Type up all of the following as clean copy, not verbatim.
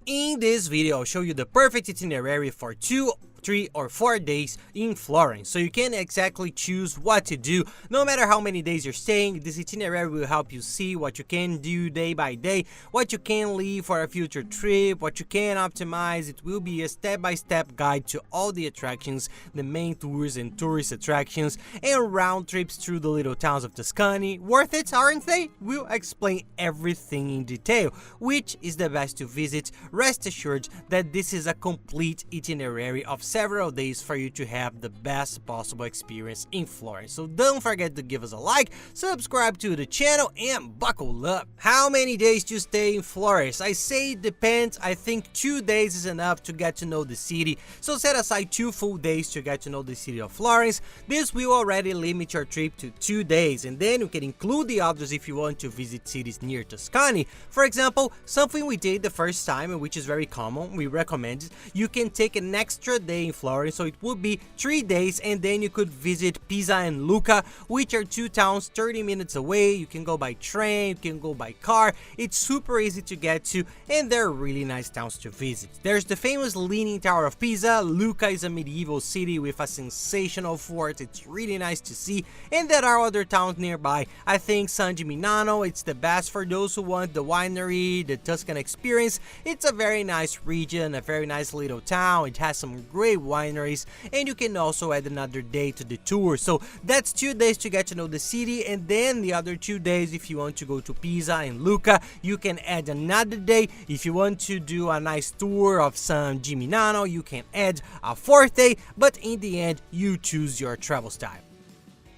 In this video, I'll show you the perfect itinerary for 2, 3 or 4 days in Florence, so you can exactly choose what to do. No matter how many days you're staying, this itinerary will help you see what you can do day by day, what you can leave for a future trip, what you can optimize. It will be a step-by-step guide to all the attractions, the main tours and tourist attractions, and round trips through the little towns of Tuscany. Worth it, aren't they? We'll explain everything in detail, which is the best to visit. Rest assured that this is a complete itinerary of several days for you to have the best possible experience in Florence. So don't forget to give us a like, subscribe to the channel, and buckle up. How many days to stay in Florence? I say it depends. I think 2 days is enough to get to know the city. So set aside 2 full days to get to know the city of Florence. This will already limit your trip to 2 days, and then you can include the others if you want to visit cities near Tuscany. For example, something we did the first time, which is very common, we recommend it. You can take an extra day in Florence, so it would be 3 days, and then you could visit Pisa and Lucca, which are 2 towns 30 minutes away. You can go by train, you can go by car. It's super easy to get to, and they're really nice towns to visit. There's the famous Leaning Tower of Pisa. Lucca is a medieval city with a sensational fort. It's really nice to see, and there are other towns nearby. I think San Gimignano, it's the best for those who want the winery, the Tuscan experience. It's a very nice region, a very nice little town. It has some great wineries, and you can also add another day to the tour. So that's 2 days to get to know the city, and then the other 2 days, if you want to go to Pisa and Lucca, you can add another day. If you want to do a nice tour of San Gimignano, you can add a 4th day, but in the end, you choose your travel style.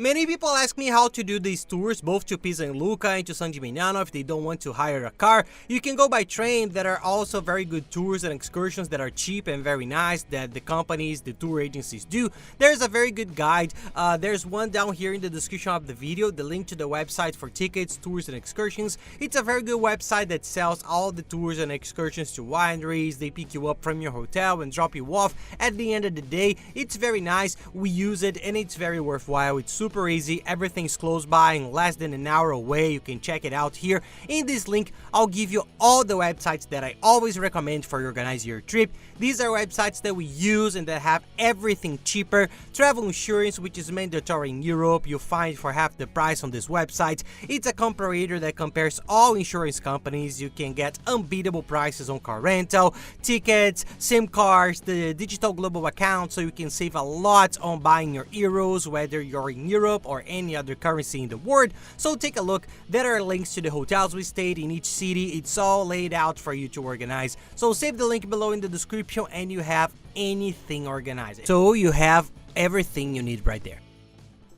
Many people ask me how to do these tours, both to Pisa and Lucca and to San Gimignano, if they don't want to hire a car. You can go by train. There are also very good tours and excursions that are cheap and very nice that the companies, the tour agencies do. There's a very good guide. There's one down here in the description of the video, the link to the website for tickets, tours, and excursions. It's a very good website that sells all the tours and excursions to wineries. They pick you up from your hotel and drop you off at the end of the day. It's very nice. We use it, and it's very worthwhile. It's super easy. Everything's close by, in less than an hour away. You can check it out here. In this link, I'll give you all the websites that I always recommend for organizing your trip. These are websites that we use and that have everything cheaper. Travel insurance, which is mandatory in Europe, you'll find for half the price on this website. It's a comparator that compares all insurance companies. You can get unbeatable prices on car rental, tickets, SIM cards, the digital global account, so you can save a lot on buying your euros, whether you're in Europe or any other currency in the world. So take a look. There are links to the hotels we stayed in each city. It's all laid out for you to organize. So save the link below in the description and you have anything organized. So you have everything you need right there.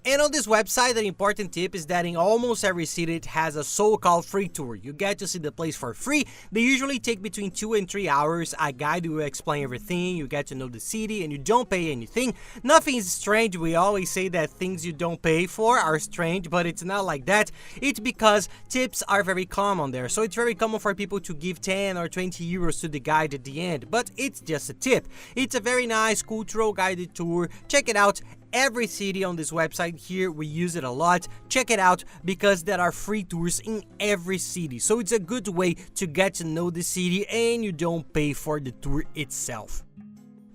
And on this website, an important tip is that in almost every city it has a so-called free tour. You get to see the place for free. They usually take between 2 and 3 hours. A guide will explain everything. You get to know the city and you don't pay anything. Nothing is strange. We always say that things you don't pay for are strange, but it's not like that. It's because tips are very common there. So it's very common for people to give 10 or 20 euros to the guide at the end, but it's just a tip. It's a very nice cultural guided tour. Check it out. Every city on this website here, we use it a lot. Check it out because there are free tours in every city. So it's a good way to get to know the city and you don't pay for the tour itself.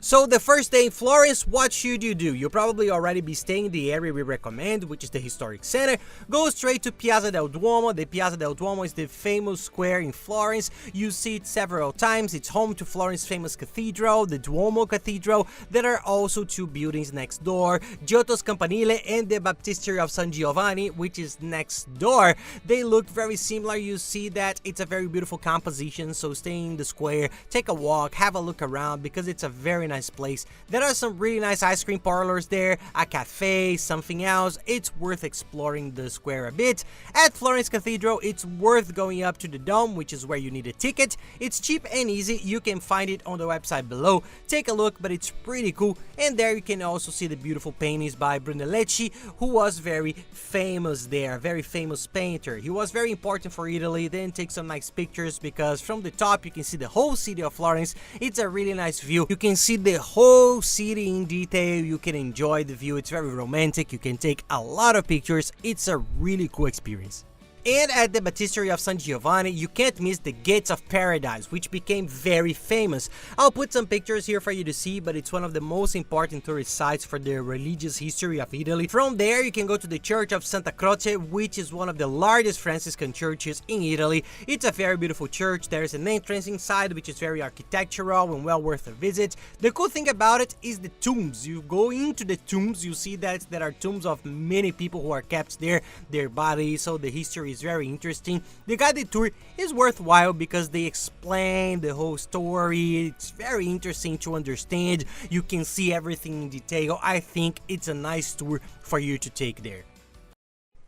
So the first day in Florence, what should you do? You'll probably already be staying in the area we recommend, which is the historic center. Go straight to Piazza del Duomo. The Piazza del Duomo is the famous square in Florence. You see it several times. It's home to Florence's famous cathedral, the Duomo Cathedral. There are also 2 buildings next door, Giotto's Campanile and the Baptistery of San Giovanni, which is next door. They look very similar. You see that it's a very beautiful composition, so stay in the square, take a walk, have a look around because it's a very nice place. There are some really nice ice cream parlors there, a cafe, something else. It's worth exploring the square a bit. At Florence Cathedral, it's worth going up to the dome, which is where you need a ticket. It's cheap and easy. You can find it on the website below. Take a look, but it's pretty cool. And there you can also see the beautiful paintings by Brunelleschi, who was very famous there, a very famous painter. He was very important for Italy. Then take some nice pictures because from the top you can see the whole city of Florence. It's a really nice view. You can see the whole city in detail. You can enjoy the view. It's very romantic. You can take a lot of pictures. It's a really cool experience. And at the Baptistery of San Giovanni, you can't miss the Gates of Paradise, which became very famous. I'll put some pictures here for you to see, but it's one of the most important tourist sites for the religious history of Italy. From there, you can go to the Church of Santa Croce, which is one of the largest Franciscan churches in Italy. It's a very beautiful church. There's an entrance inside, which is very architectural and well worth a visit. The cool thing about it is the tombs. You go into the tombs, you see that there are tombs of many people who are kept there, their bodies, so the history is very interesting. The guided tour is worthwhile because they explain the whole story. It's very interesting to understand. You can see everything in detail. I think it's a nice tour for you to take there.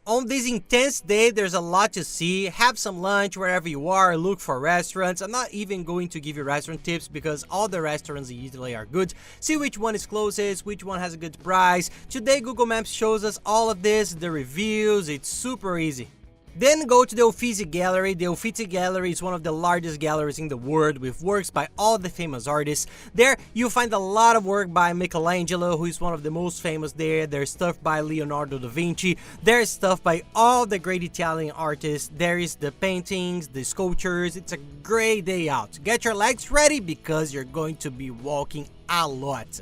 On this intense day, there's a lot to see. Have some lunch wherever you are, look for restaurants. I'm not even going to give you restaurant tips because all the restaurants in Italy are good. See which one is closest, which one has a good price. Today, Google Maps shows us all of this, the reviews, it's super easy. Then go to the Uffizi Gallery. The Uffizi Gallery is one of the largest galleries in the world with works by all the famous artists. There you'll find a lot of work by Michelangelo, who is one of the most famous there. There's stuff by Leonardo da Vinci. There's stuff by all the great Italian artists. There is the paintings, the sculptures. It's a great day out. Get your legs ready because you're going to be walking a lot.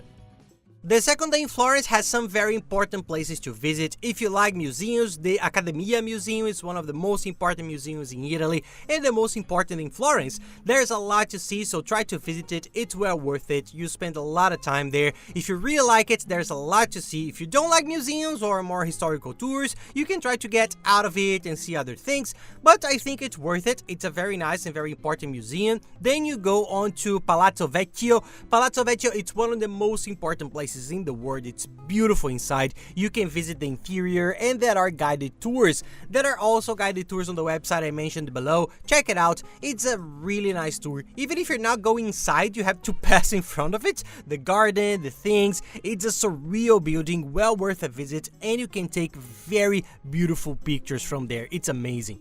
The second day in Florence has some very important places to visit. If you like museums, the Accademia Museum is one of the most important museums in Italy and the most important in Florence. There's a lot to see, so try to visit it. It's well worth it. You spend a lot of time there. If you really like it, there's a lot to see. If you don't like museums or more historical tours, you can try to get out of it and see other things, but I think it's worth it. It's a very nice and very important museum. Then you go on to Palazzo Vecchio. Palazzo Vecchio, it's one of the most important places in the world. It's beautiful inside. You can visit the interior and there are guided tours. There are also guided tours on the website I mentioned below. Check it out. It's a really nice tour. Even if you're not going inside, you have to pass in front of it. The garden, the things. It's a surreal building, well worth a visit, and you can take very beautiful pictures from there. It's amazing.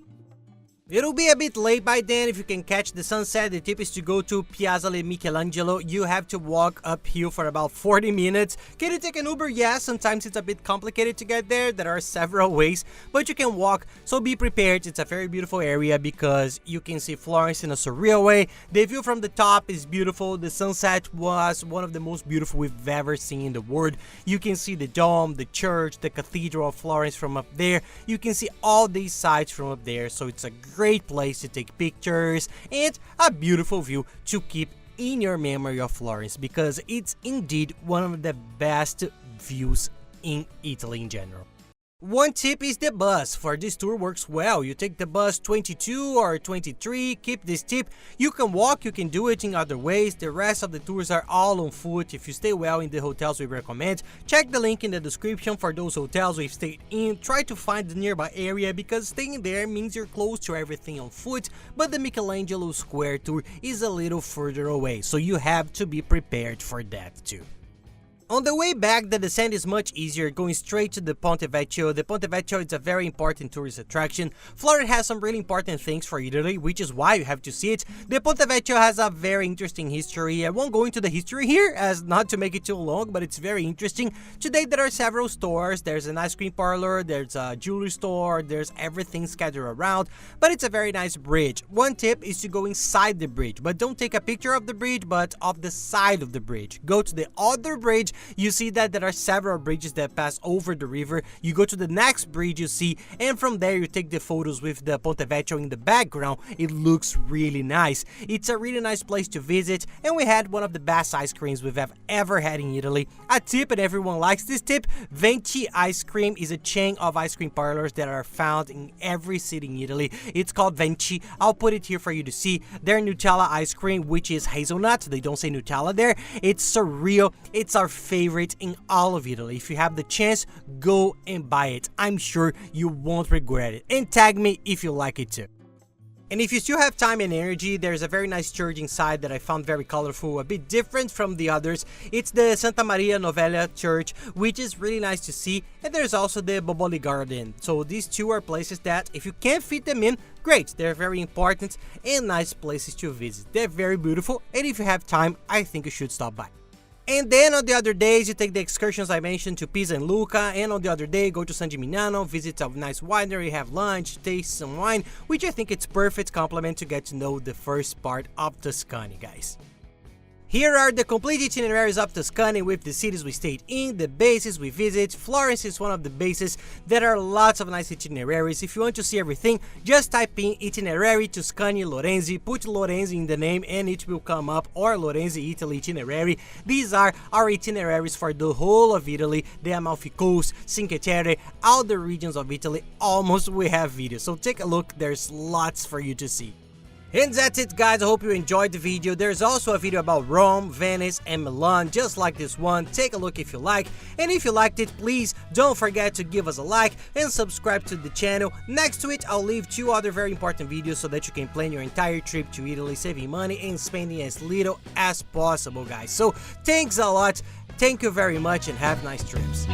It'll be a bit late by then. If you can catch the sunset, the tip is to go to Piazzale Michelangelo. You have to walk uphill for about 40 minutes. Can you take an Uber? Yeah, sometimes it's a bit complicated to get there. There are several ways, but you can walk, so be prepared. It's a very beautiful area because you can see Florence in a surreal way. The view from the top is beautiful. The sunset was one of the most beautiful we've ever seen in the world. You can see the dome, the church, the Cathedral of Florence from up there. You can see all these sites from up there, so it's a great place to take pictures and a beautiful view to keep in your memory of Florence because it's indeed one of the best views in Italy in general. One tip is the bus. For this tour works well. You take the bus 22 or 23, keep this tip. You can walk, you can do it in other ways. The rest of the tours are all on foot. If you stay well in the hotels we recommend, check the link in the description for those hotels we've stayed in. Try to find the nearby area because staying there means you're close to everything on foot, but the Michelangelo Square tour is a little further away, so you have to be prepared for that too. On the way back, the descent is much easier, going straight to the Ponte Vecchio. The Ponte Vecchio is a very important tourist attraction. Florence has some really important things for Italy, which is why you have to see it. The Ponte Vecchio has a very interesting history. I won't go into the history here, as not to make it too long, but it's very interesting. Today there are several stores. There's an ice cream parlor, there's a jewelry store, there's everything scattered around, but it's a very nice bridge. One tip is to go inside the bridge, but don't take a picture of the bridge, but of the side of the bridge. Go to the other bridge. You see that there are several bridges that pass over the river. You go to the next bridge you see, and from there you take the photos with the Ponte Vecchio in the background. It looks really nice. It's a really nice place to visit, and we had one of the best ice creams we've ever had in Italy. A tip, and everyone likes this tip, Venti Ice Cream is a chain of ice cream parlors that are found in every city in Italy. It's called Venti. I'll put it here for you to see. Their Nutella ice cream, which is hazelnut, they don't say Nutella there. It's surreal. It's our favorite in all of Italy. If you have the chance, go and buy it. I'm sure you won't regret it. And tag me if you like it too. And if you still have time and energy, there's a very nice church inside that I found very colorful, a bit different from the others. It's the Santa Maria Novella church, which is really nice to see. And there's also the Boboli Gardens. So these two are places that, if you can't fit them in, great. They're very important and nice places to visit. They're very beautiful, and if you have time, I think you should stop by. And then on the other days, you take the excursions I mentioned to Pisa and Lucca, and on the other day, go to San Gimignano, visit a nice winery, have lunch, taste some wine, which I think it's perfect complement to get to know the first part of Tuscany, guys. Here are the complete itineraries of Tuscany with the cities we stayed in, the bases we visit. Florence is one of the bases. There are lots of nice itineraries. If you want to see everything, just type in Itinerary Tuscany Lorenzi, put Lorenzi in the name and it will come up, or Lorenzi Italy Itinerary. These are our itineraries for the whole of Italy, the Amalfi Coast, Cinque Terre, all the regions of Italy. Almost we have videos, so take a look, there's lots for you to see. And that's it, guys. I hope you enjoyed the video. There's also a video about Rome, Venice, and Milan, just like this one. Take a look if you like. And if you liked it, please don't forget to give us a like and subscribe to the channel. Next to it, I'll leave 2 other very important videos so that you can plan your entire trip to Italy, saving money and spending as little as possible, guys. So, thanks a lot. Thank you very much and have nice trips.